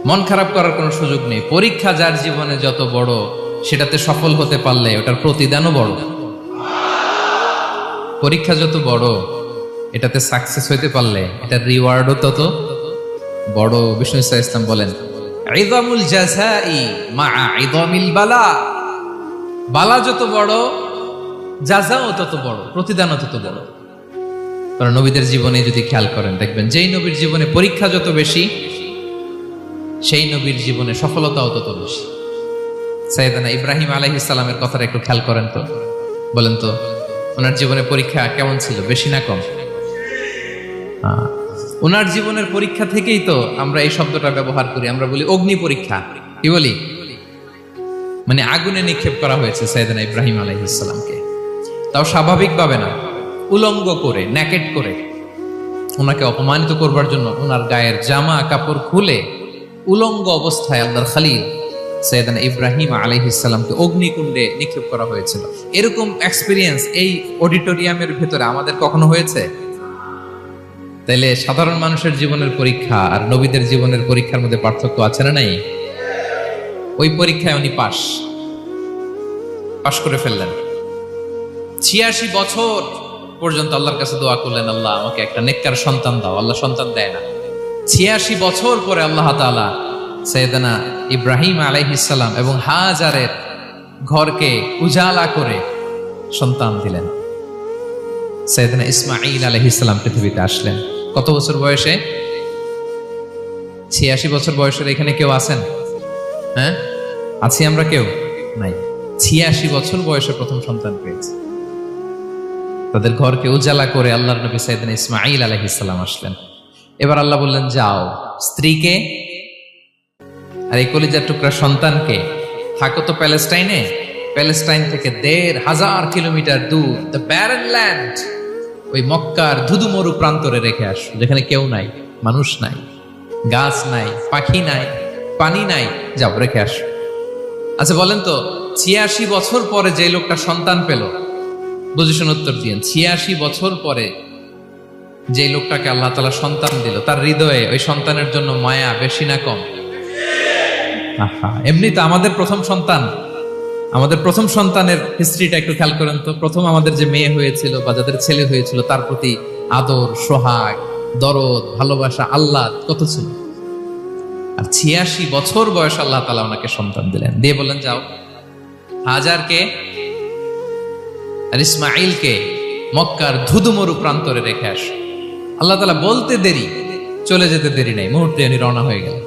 মন খারাপ করার কোনো সুযোগ নেই। পরীক্ষা যার জীবনে যত বড়, সেটাতে সফল হতে পারলে ওটার প্রতিদানও বড়। পরীক্ষা যত বড়, এটাতে সাকসেস হইতে পারলে এটার রিওয়ার্ডও তত বড়। বিষ্ণু ইসা ইসলাম বলেন, ইযামুল জাযাই মা'a ইযামিল বালা। বালা যত বড়, জাযাও তত বড়, প্রতিদানও তত বড়। কারণ নবীদের জীবনে যদি খেয়াল করেন, দেখবেন যেই নবীর জীবনে পরীক্ষা যত বেশি, সেই নবীর জীবনে সফলতাও তত বেশি। সাইয়েদনা ইব্রাহিম আলাইহিস সালামের কথাটা একটু খেয়াল করেন তো, বলেন তো ওনার জীবনে পরীক্ষা কেমন ছিল, বেশি না কম? ওনার জীবনের পরীক্ষা থেকেই তো আমরা এই শব্দটা ব্যবহার করি। আমরা বলি অগ্নি পরীক্ষা। কি বলি? মানে আগুনে নিক্ষেপ করা হয়েছে সাইয়েদনা ইব্রাহিম আলাইহিস সালামকে, তাও স্বাভাবিকভাবে না, উলঙ্গ করে, নেকেট করে। ওনাকে অপমানিত করবার জন্য ওনার গায়ের জামা কাপড় খুলে উলঙ্গ অবস্থায় আল্লাহর খলিল সাইয়েদনা ইব্রাহিম আলাইহিস সালামকে অগ্নিকুণ্ডে নিক্ষেপ করা হয়েছিল। এরকম এক্সপেরিয়েন্স এই অডিটোরিয়ামের ভেতরে আমাদের কখনো হয়েছে? তাইলে সাধারণ মানুষের জীবনের পরীক্ষা আর নবীদের জীবনের পরীক্ষার মধ্যে পার্থক্য আছে না নাই? ওই পরীক্ষায় উনি পাশ করে ফেললেন। 86 বছর পর্যন্ত আল্লাহর কাছে দোয়া করলেন, আল্লাহ আমাকে একটা নেককার সন্তান দাও। আল্লাহ সন্তান দেয় না। 86 বছর পরে আল্লাহ তাআলা সাইয়েদনা ইব্রাহিম আলাইহিস সালাম এবং হাজারের ঘরকে উজালা করে সন্তান দিলেন। সাইয়েদনা ইসমাঈল আলাইহিস সালাম পৃথিবীতে আসলেন। কত বছর বয়সে? 86 বছর বয়সের এখানে কেউ আছেন? হ্যাঁ, আছি আমরা? কেউ নাই। 86 বছর বয়সে প্রথম সন্তান পেয়েছে। তাদের ঘরকে উজালা করে আল্লাহর নবী সাইয়েদনা ইসমাঈল আলাইহিস সালাম আসলেন। এবার আল্লাহ বললেন, যাও স্ত্রীকে আর এই কলিজার টুকরা সন্তানকে, থাকো তো প্যালেস্টাইনে, প্যালেস্টাইন থেকে 1,500 কিলোমিটার দূর দ্য ব্যারেন ল্যান্ড, ওই মক্কার ধুধুমরু প্রান্তরে রেখে আসো, যেখানে কেউ নাই, মানুষ নাই, গাছ নাই, পাখি নাই, পানি নাই, যাও রেখে আসো। আচ্ছা বলেন তো, 86 বছর পরে যে লোকটা সন্তান পেল, বুঝে শুনে উত্তর দিয়েন, 86 বছর পরে যে লোকটাকে আল্লাহ তাআলা সন্তান দিল, তার হৃদয়ে ওই সন্তানের জন্য মায়া বেশি না কম? এমনি তো আমাদের প্রথম সন্তানের হিস্ট্রিটা একটু খেয়াল করেন তো। প্রথম আমাদের যে মেয়ে হয়েছিল বা যাদের ছেলে হয়েছিল, তার প্রতি আদর, সোহাগ, দরদ, ভালোবাসা, আল্লাহ কত ছিল। আর 86 বছর বয়স আল্লাহ তাআলা ওনাকে সন্তান দিলেন, দিয়ে বললেন, যাও হাজারকে আর ইসমাঈলকে মক্কার ধুধুমরু প্রান্তরে রেখে আসো। আল্লাহ তাআলা বলতে দেরি, চলে যেতে দেরি নাই, মুহূর্তে উনি রওনা হয়ে গেলেন।